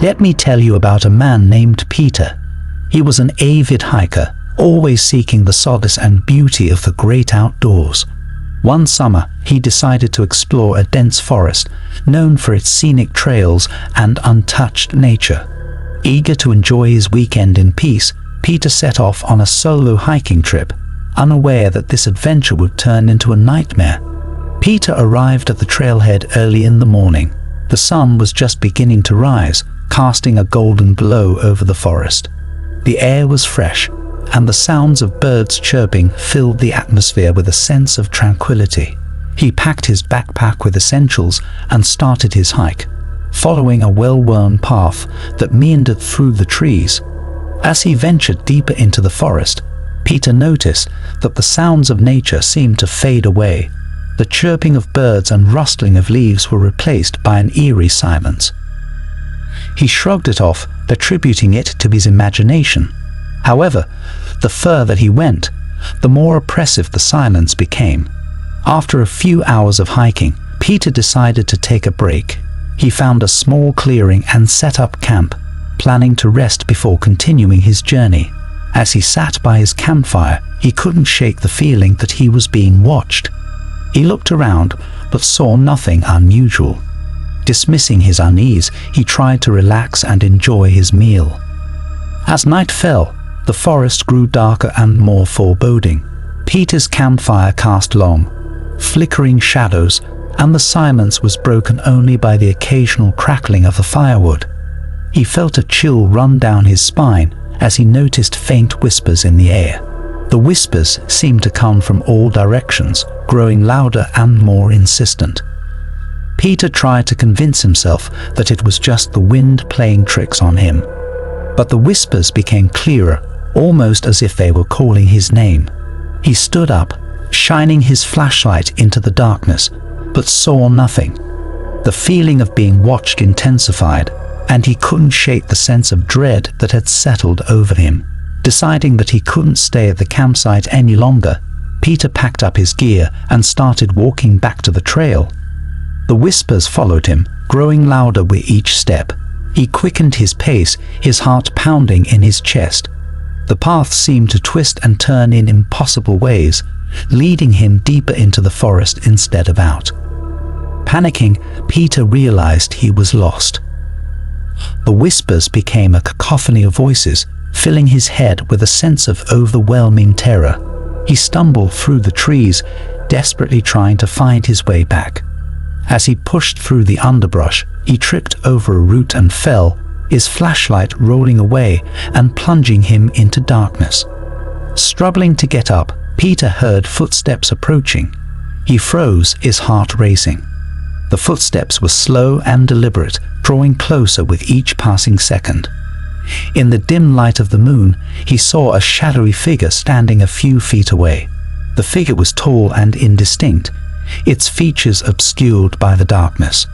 Let me tell you about a man named Peter. He was an avid hiker, always seeking the solace and beauty of the great outdoors. One summer, he decided to explore a dense forest, known for its scenic trails and untouched nature. Eager to enjoy his weekend in peace, Peter set off on a solo hiking trip, unaware that this adventure would turn into a nightmare. Peter arrived at the trailhead early in the morning. The sun was just beginning to rise, casting a golden glow over the forest. The air was fresh, and the sounds of birds chirping filled the atmosphere with a sense of tranquility. He packed his backpack with essentials and started his hike, following a well-worn path that meandered through the trees. As he ventured deeper into the forest, Peter noticed that the sounds of nature seemed to fade away. The chirping of birds and rustling of leaves were replaced by an eerie silence. He shrugged it off, attributing it to his imagination. However, the further he went, the more oppressive the silence became. After a few hours of hiking, Peter decided to take a break. He found a small clearing and set up camp, planning to rest before continuing his journey. As he sat by his campfire, he couldn't shake the feeling that he was being watched. He looked around, but saw nothing unusual. Dismissing his unease, he tried to relax and enjoy his meal. As night fell, the forest grew darker and more foreboding. Peter's campfire cast long, flickering shadows, and the silence was broken only by the occasional crackling of the firewood. He felt a chill run down his spine as he noticed faint whispers in the air. The whispers seemed to come from all directions, growing louder and more insistent. Peter tried to convince himself that it was just the wind playing tricks on him. But the whispers became clearer, almost as if they were calling his name. He stood up, shining his flashlight into the darkness, but saw nothing. The feeling of being watched intensified, and he couldn't shake the sense of dread that had settled over him. Deciding that he couldn't stay at the campsite any longer, Peter packed up his gear and started walking back to the trail. The whispers followed him, growing louder with each step. He quickened his pace, his heart pounding in his chest. The path seemed to twist and turn in impossible ways, leading him deeper into the forest instead of out. Panicking, Peter realized he was lost. The whispers became a cacophony of voices, filling his head with a sense of overwhelming terror. He stumbled through the trees, desperately trying to find his way back. As he pushed through the underbrush, he tripped over a root and fell, his flashlight rolling away and plunging him into darkness. Struggling to get up, Peter heard footsteps approaching. He froze, his heart racing. The footsteps were slow and deliberate, drawing closer with each passing second. In the dim light of the moon, he saw a shadowy figure standing a few feet away. The figure was tall and indistinct, its features obscured by the darkness.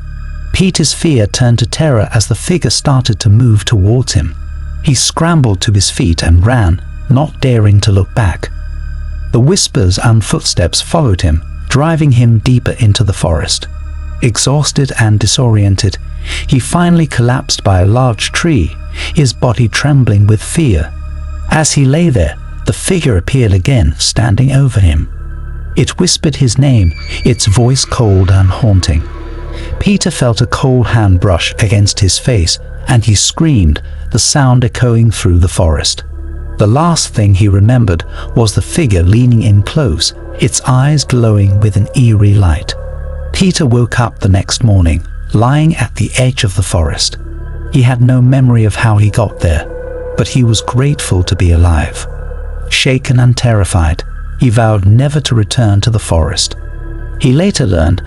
Peter's fear turned to terror as the figure started to move towards him. He scrambled to his feet and ran, not daring to look back. The whispers and footsteps followed him, driving him deeper into the forest. Exhausted and disoriented, he finally collapsed by a large tree, his body trembling with fear. As he lay there, the figure appeared again, standing over him. It whispered his name, its voice cold and haunting. Peter felt a cold hand brush against his face, and he screamed, the sound echoing through the forest. The last thing he remembered was the figure leaning in close, its eyes glowing with an eerie light. Peter woke up the next morning, lying at the edge of the forest. He had no memory of how he got there, but he was grateful to be alive. Shaken and terrified, he vowed never to return to the forest. He later learned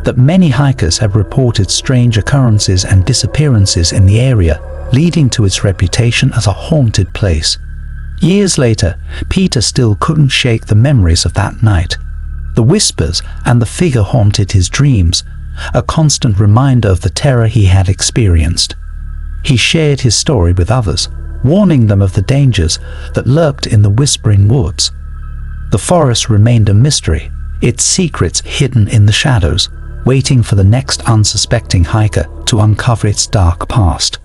that many hikers have reported strange occurrences and disappearances in the area, leading to its reputation as a haunted place. Years later, Peter still couldn't shake the memories of that night. The whispers and the figure haunted his dreams, a constant reminder of the terror he had experienced. He shared his story with others, warning them of the dangers that lurked in the whispering woods. The forest remained a mystery, its secrets hidden in the shadows, waiting for the next unsuspecting hiker to uncover its dark past.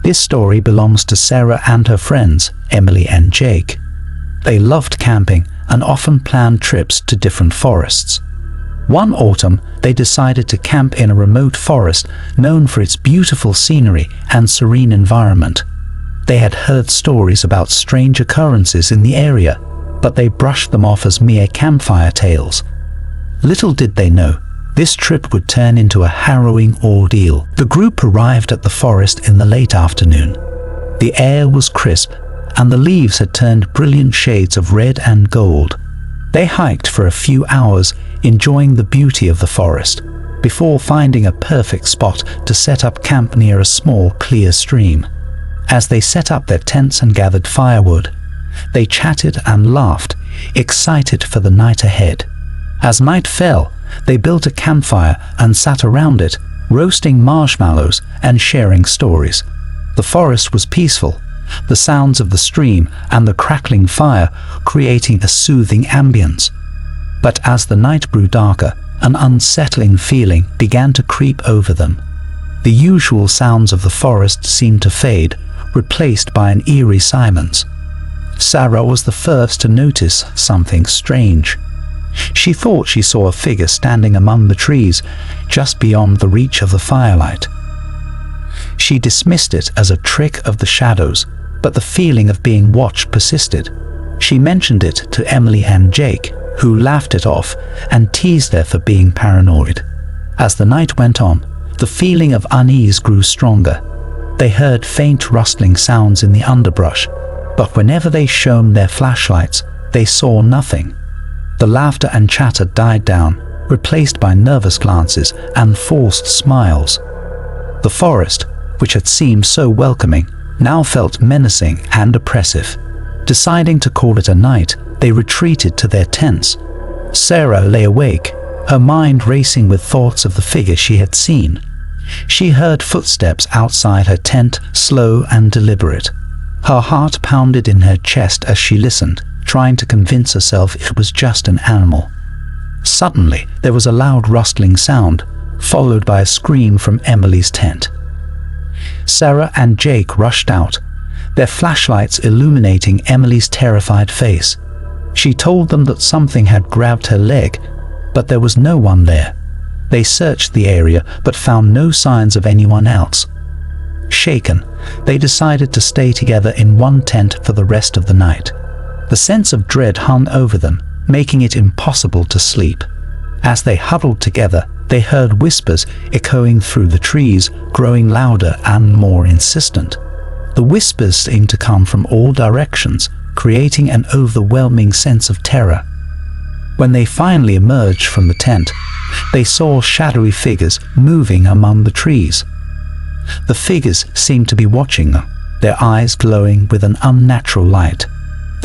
This story belongs to Sarah and her friends, Emily and Jake. They loved camping and often planned trips to different forests. One autumn, they decided to camp in a remote forest known for its beautiful scenery and serene environment. They had heard stories about strange occurrences in the area, but they brushed them off as mere campfire tales. Little did they know, this trip would turn into a harrowing ordeal. The group arrived at the forest in the late afternoon. The air was crisp, and the leaves had turned brilliant shades of red and gold. They hiked for a few hours, enjoying the beauty of the forest, before finding a perfect spot to set up camp near a small, clear stream. As they set up their tents and gathered firewood, they chatted and laughed, excited for the night ahead. As night fell, they built a campfire and sat around it, roasting marshmallows and sharing stories. The forest was peaceful, the sounds of the stream and the crackling fire creating a soothing ambience. But as the night grew darker, an unsettling feeling began to creep over them. The usual sounds of the forest seemed to fade, replaced by an eerie silence. Sarah was the first to notice something strange. She thought she saw a figure standing among the trees, just beyond the reach of the firelight. She dismissed it as a trick of the shadows, but the feeling of being watched persisted. She mentioned it to Emily and Jake, who laughed it off and teased her for being paranoid. As the night went on, the feeling of unease grew stronger. They heard faint rustling sounds in the underbrush, but whenever they shone their flashlights, they saw nothing. The laughter and chatter died down, replaced by nervous glances and forced smiles. The forest, which had seemed so welcoming, now felt menacing and oppressive. Deciding to call it a night, they retreated to their tents. Sarah lay awake, her mind racing with thoughts of the figure she had seen. She heard footsteps outside her tent, slow and deliberate. Her heart pounded in her chest as she listened, trying to convince herself it was just an animal. Suddenly, there was a loud rustling sound, followed by a scream from Emily's tent. Sarah and Jake rushed out, their flashlights illuminating Emily's terrified face. She told them that something had grabbed her leg, but there was no one there. They searched the area but found no signs of anyone else. Shaken, they decided to stay together in one tent for the rest of the night. The sense of dread hung over them, making it impossible to sleep. As they huddled together, they heard whispers echoing through the trees, growing louder and more insistent. The whispers seemed to come from all directions, creating an overwhelming sense of terror. When they finally emerged from the tent, they saw shadowy figures moving among the trees. The figures seemed to be watching them, their eyes glowing with an unnatural light.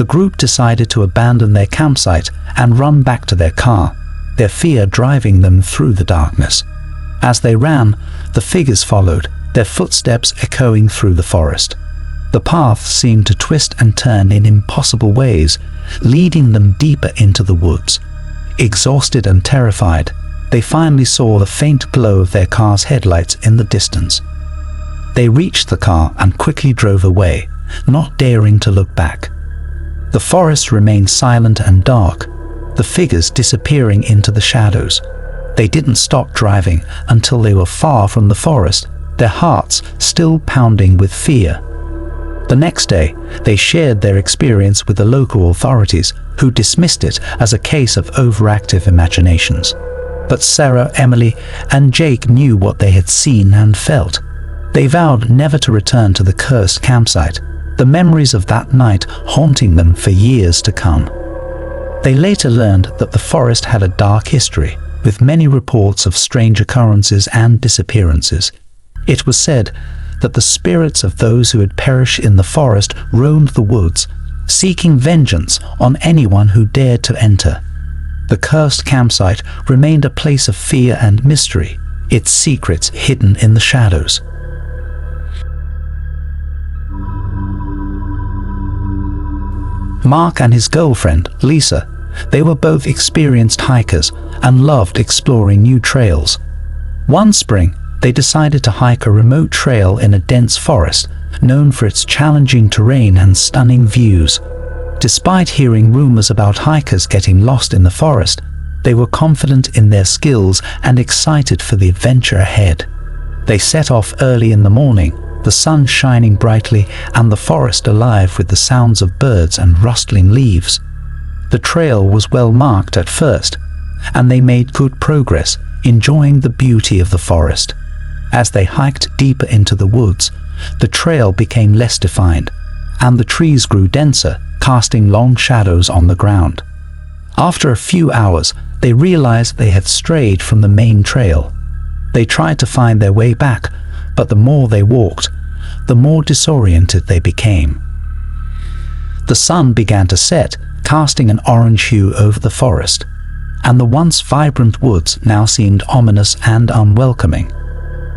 The group decided to abandon their campsite and run back to their car, their fear driving them through the darkness. As they ran, the figures followed, their footsteps echoing through the forest. The path seemed to twist and turn in impossible ways, leading them deeper into the woods. Exhausted and terrified, they finally saw the faint glow of their car's headlights in the distance. They reached the car and quickly drove away, not daring to look back. The forest remained silent and dark, the figures disappearing into the shadows. They didn't stop driving until they were far from the forest, their hearts still pounding with fear. The next day, they shared their experience with the local authorities, who dismissed it as a case of overactive imaginations. But Sarah, Emily, and Jake knew what they had seen and felt. They vowed never to return to the cursed campsite, the memories of that night haunting them for years to come. They later learned that the forest had a dark history, with many reports of strange occurrences and disappearances. It was said that the spirits of those who had perished in the forest roamed the woods, seeking vengeance on anyone who dared to enter. The cursed campsite remained a place of fear and mystery, its secrets hidden in the shadows. Mark and his girlfriend, Lisa, they were both experienced hikers and loved exploring new trails. One spring, they decided to hike a remote trail in a dense forest, known for its challenging terrain and stunning views. Despite hearing rumors about hikers getting lost in the forest, they were confident in their skills and excited for the adventure ahead. They set off early in the morning, the sun shining brightly and the forest alive with the sounds of birds and rustling leaves. The trail was well marked at first, and they made good progress, enjoying the beauty of the forest. As they hiked deeper into the woods, the trail became less defined, and the trees grew denser, casting long shadows on the ground. After a few hours, they realized they had strayed from the main trail. They tried to find their way back, but the more they walked, the more disoriented they became. The sun began to set, casting an orange hue over the forest, and the once vibrant woods now seemed ominous and unwelcoming.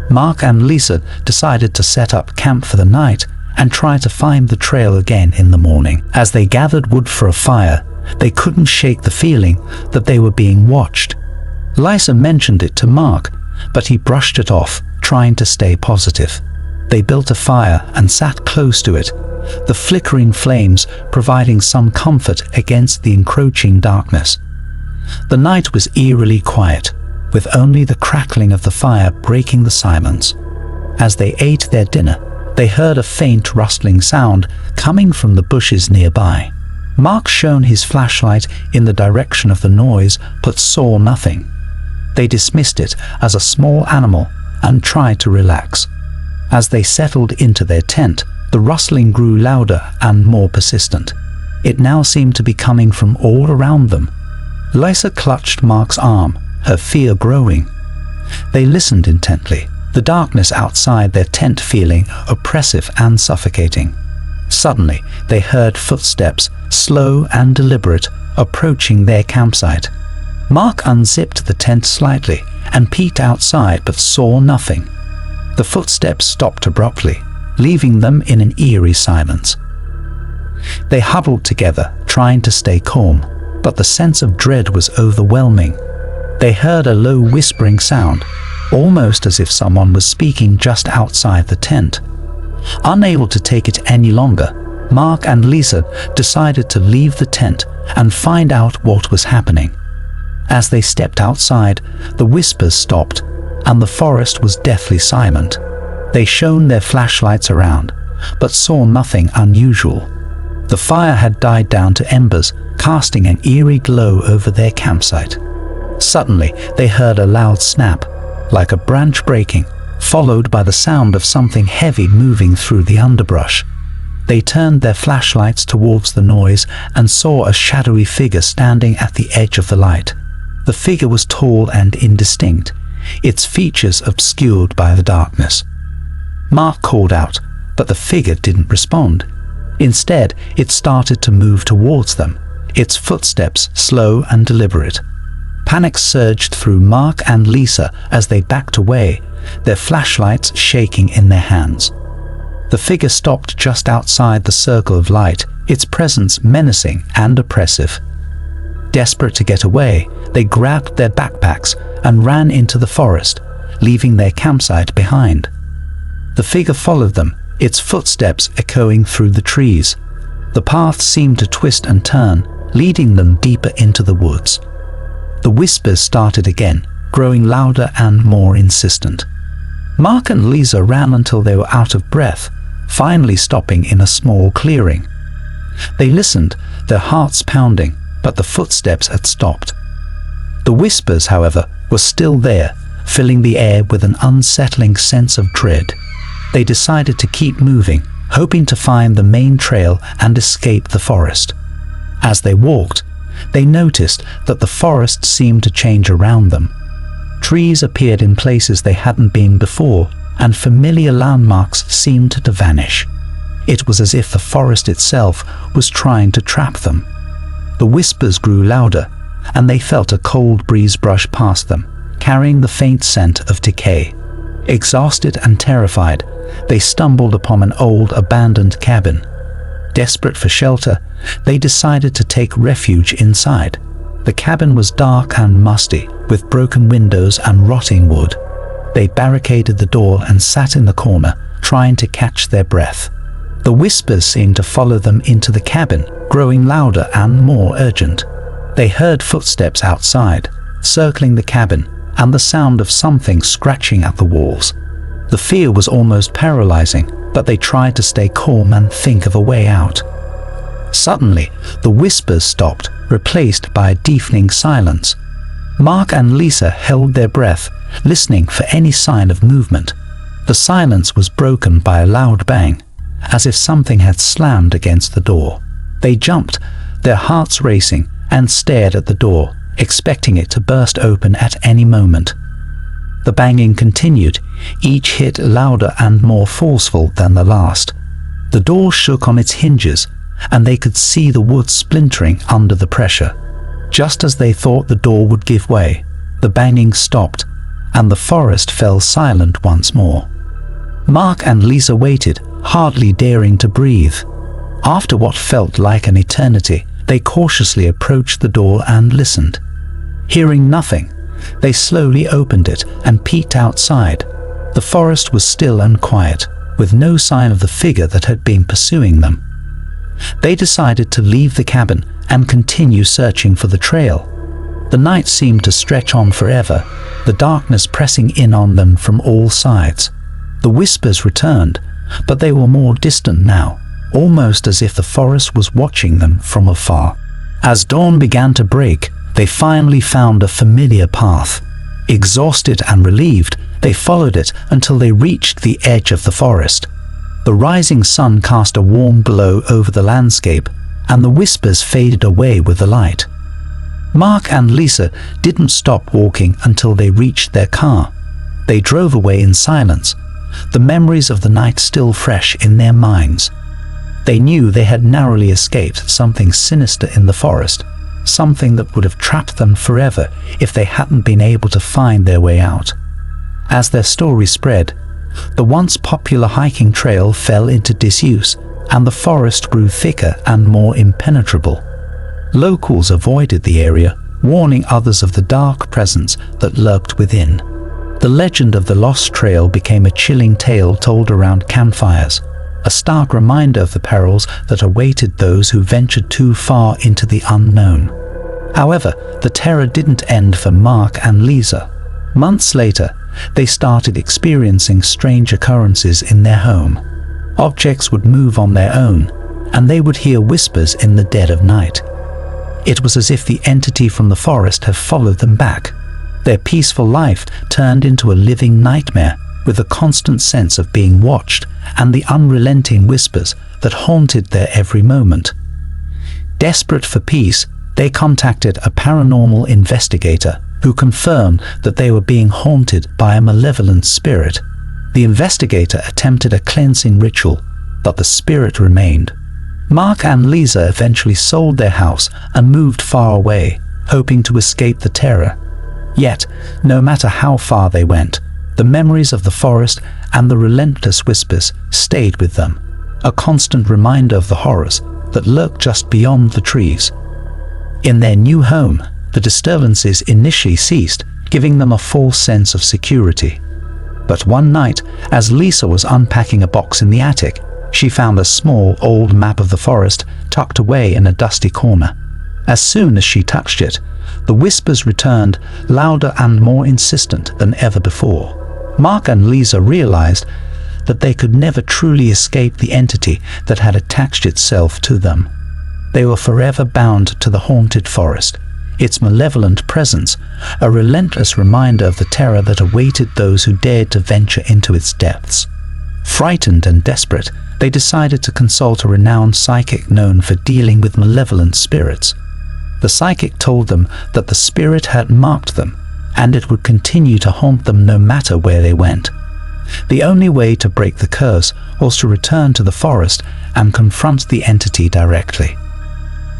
Mark and Lisa decided to set up camp for the night and try to find the trail again in the morning. As they gathered wood for a fire, they couldn't shake the feeling that they were being watched. Lisa mentioned it to Mark, but he brushed it off, trying to stay positive. They built a fire and sat close to it, the flickering flames providing some comfort against the encroaching darkness. The night was eerily quiet, with only the crackling of the fire breaking the silence. As they ate their dinner, they heard a faint rustling sound coming from the bushes nearby. Mark shone his flashlight in the direction of the noise but saw nothing. They dismissed it as a small animal and tried to relax. As they settled into their tent, the rustling grew louder and more persistent. It now seemed to be coming from all around them. Lisa clutched Mark's arm, her fear growing. They listened intently, the darkness outside their tent feeling oppressive and suffocating. Suddenly, they heard footsteps, slow and deliberate, approaching their campsite. Mark unzipped the tent slightly and peeked outside but saw nothing. The footsteps stopped abruptly, leaving them in an eerie silence. They huddled together, trying to stay calm, but the sense of dread was overwhelming. They heard a low whispering sound, almost as if someone was speaking just outside the tent. Unable to take it any longer, Mark and Lisa decided to leave the tent and find out what was happening. As they stepped outside, the whispers stopped, and the forest was deathly silent. They shone their flashlights around, but saw nothing unusual. The fire had died down to embers, casting an eerie glow over their campsite. Suddenly, they heard a loud snap, like a branch breaking, followed by the sound of something heavy moving through the underbrush. They turned their flashlights towards the noise and saw a shadowy figure standing at the edge of the light. The figure was tall and indistinct, its features obscured by the darkness. Mark called out, but the figure didn't respond. Instead, it started to move towards them, its footsteps slow and deliberate. Panic surged through Mark and Lisa as they backed away, their flashlights shaking in their hands. The figure stopped just outside the circle of light, its presence menacing and oppressive. Desperate to get away, they grabbed their backpacks and ran into the forest, leaving their campsite behind. The figure followed them, its footsteps echoing through the trees. The path seemed to twist and turn, leading them deeper into the woods. The whispers started again, growing louder and more insistent. Mark and Lisa ran until they were out of breath, finally stopping in a small clearing. They listened, their hearts pounding, but the footsteps had stopped. The whispers, however, were still there, filling the air with an unsettling sense of dread. They decided to keep moving, hoping to find the main trail and escape the forest. As they walked, they noticed that the forest seemed to change around them. Trees appeared in places they hadn't been before, and familiar landmarks seemed to vanish. It was as if the forest itself was trying to trap them. The whispers grew louder, and they felt a cold breeze brush past them, carrying the faint scent of decay. Exhausted and terrified, they stumbled upon an old abandoned cabin. Desperate for shelter, they decided to take refuge inside. The cabin was dark and musty, with broken windows and rotting wood. They barricaded the door and sat in the corner, trying to catch their breath. The whispers seemed to follow them into the cabin, growing louder and more urgent. They heard footsteps outside, circling the cabin, and the sound of something scratching at the walls. The fear was almost paralyzing, but they tried to stay calm and think of a way out. Suddenly, the whispers stopped, replaced by a deafening silence. Mark and Lisa held their breath, listening for any sign of movement. The silence was broken by a loud bang, as if something had slammed against the door. They jumped, their hearts racing, and stared at the door, expecting it to burst open at any moment. The banging continued, each hit louder and more forceful than the last. The door shook on its hinges, and they could see the wood splintering under the pressure. Just as they thought the door would give way, the banging stopped, and the forest fell silent once more. Mark and Lisa waited, hardly daring to breathe. After what felt like an eternity, they cautiously approached the door and listened. Hearing nothing, they slowly opened it and peeked outside. The forest was still and quiet, with no sign of the figure that had been pursuing them. They decided to leave the cabin and continue searching for the trail. The night seemed to stretch on forever, the darkness pressing in on them from all sides. The whispers returned, but they were more distant now, almost as if the forest was watching them from afar. As dawn began to break, they finally found a familiar path. Exhausted and relieved, they followed it until they reached the edge of the forest. The rising sun cast a warm glow over the landscape, and the whispers faded away with the light. Mark and Lisa didn't stop walking until they reached their car. They drove away in silence, the memories of the night still fresh in their minds. They knew they had narrowly escaped something sinister in the forest, something that would have trapped them forever if they hadn't been able to find their way out. As their story spread, the once popular hiking trail fell into disuse, and the forest grew thicker and more impenetrable. Locals avoided the area, warning others of the dark presence that lurked within. The legend of the lost trail became a chilling tale told around campfires, a stark reminder of the perils that awaited those who ventured too far into the unknown. However, the terror didn't end for Mark and Lisa. Months later, they started experiencing strange occurrences in their home. Objects would move on their own, and they would hear whispers in the dead of night. It was as if the entity from the forest had followed them back. Their peaceful life turned into a living nightmare, with a constant sense of being watched and the unrelenting whispers that haunted their every moment. Desperate for peace, they contacted a paranormal investigator who confirmed that they were being haunted by a malevolent spirit. The investigator attempted a cleansing ritual, but the spirit remained. Mark and Lisa eventually sold their house and moved far away, hoping to escape the terror. Yet, no matter how far they went, the memories of the forest and the relentless whispers stayed with them, a constant reminder of the horrors that lurked just beyond the trees. In their new home, the disturbances initially ceased, giving them a false sense of security. But one night, as Lisa was unpacking a box in the attic, she found a small, old map of the forest tucked away in a dusty corner. As soon as she touched it, the whispers returned, louder and more insistent than ever before. Mark and Lisa realized that they could never truly escape the entity that had attached itself to them. They were forever bound to the haunted forest, its malevolent presence, a relentless reminder of the terror that awaited those who dared to venture into its depths. Frightened and desperate, they decided to consult a renowned psychic known for dealing with malevolent spirits. The psychic told them that the spirit had marked them, and it would continue to haunt them no matter where they went. The only way to break the curse was to return to the forest and confront the entity directly.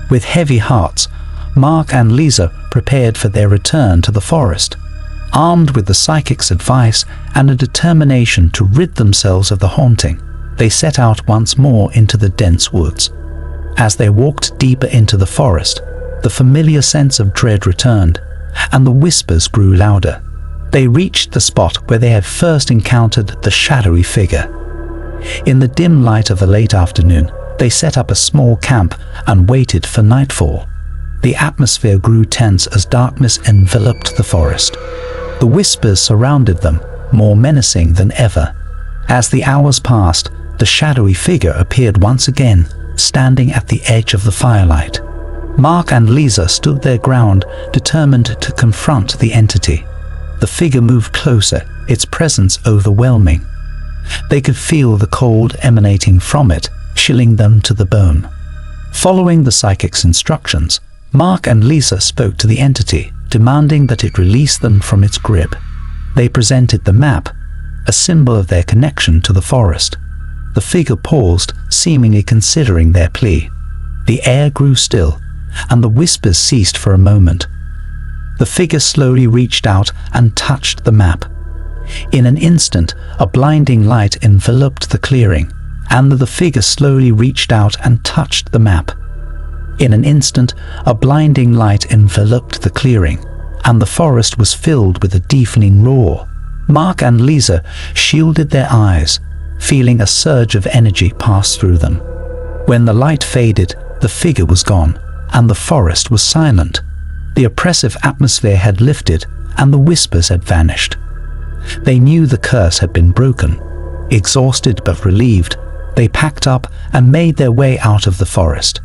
With heavy hearts, Mark and Lisa prepared for their return to the forest. Armed with the psychic's advice and a determination to rid themselves of the haunting, they set out once more into the dense woods. As they walked deeper into the forest, the familiar sense of dread returned, and the whispers grew louder. They reached the spot where they had first encountered the shadowy figure. In the dim light of the late afternoon, they set up a small camp and waited for nightfall. The atmosphere grew tense as darkness enveloped the forest. The whispers surrounded them, more menacing than ever. As the hours passed, the shadowy figure appeared once again, standing at the edge of the firelight. Mark and Lisa stood their ground, determined to confront the entity. The figure moved closer, its presence overwhelming. They could feel the cold emanating from it, chilling them to the bone. Following the psychic's instructions, Mark and Lisa spoke to the entity, demanding that it release them from its grip. They presented the map, a symbol of their connection to the forest. The figure paused, seemingly considering their plea. The air grew still, and the whispers ceased for a moment. The figure slowly reached out and touched the map. In an instant, a blinding light enveloped the clearing, and the figure slowly reached out and touched the map. In an instant, a blinding light enveloped the clearing, and the forest was filled with a deafening roar. Mark and Lisa shielded their eyes, feeling a surge of energy pass through them. When the light faded, the figure was gone, and the forest was silent. The oppressive atmosphere had lifted, and the whispers had vanished. They knew the curse had been broken. Exhausted but relieved, they packed up and made their way out of the forest.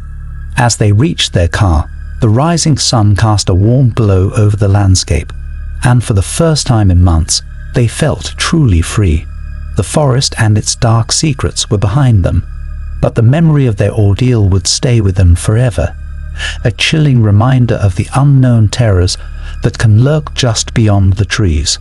As they reached their car, the rising sun cast a warm glow over the landscape, and for the first time in months, they felt truly free. The forest and its dark secrets were behind them, but the memory of their ordeal would stay with them forever, a chilling reminder of the unknown terrors that can lurk just beyond the trees.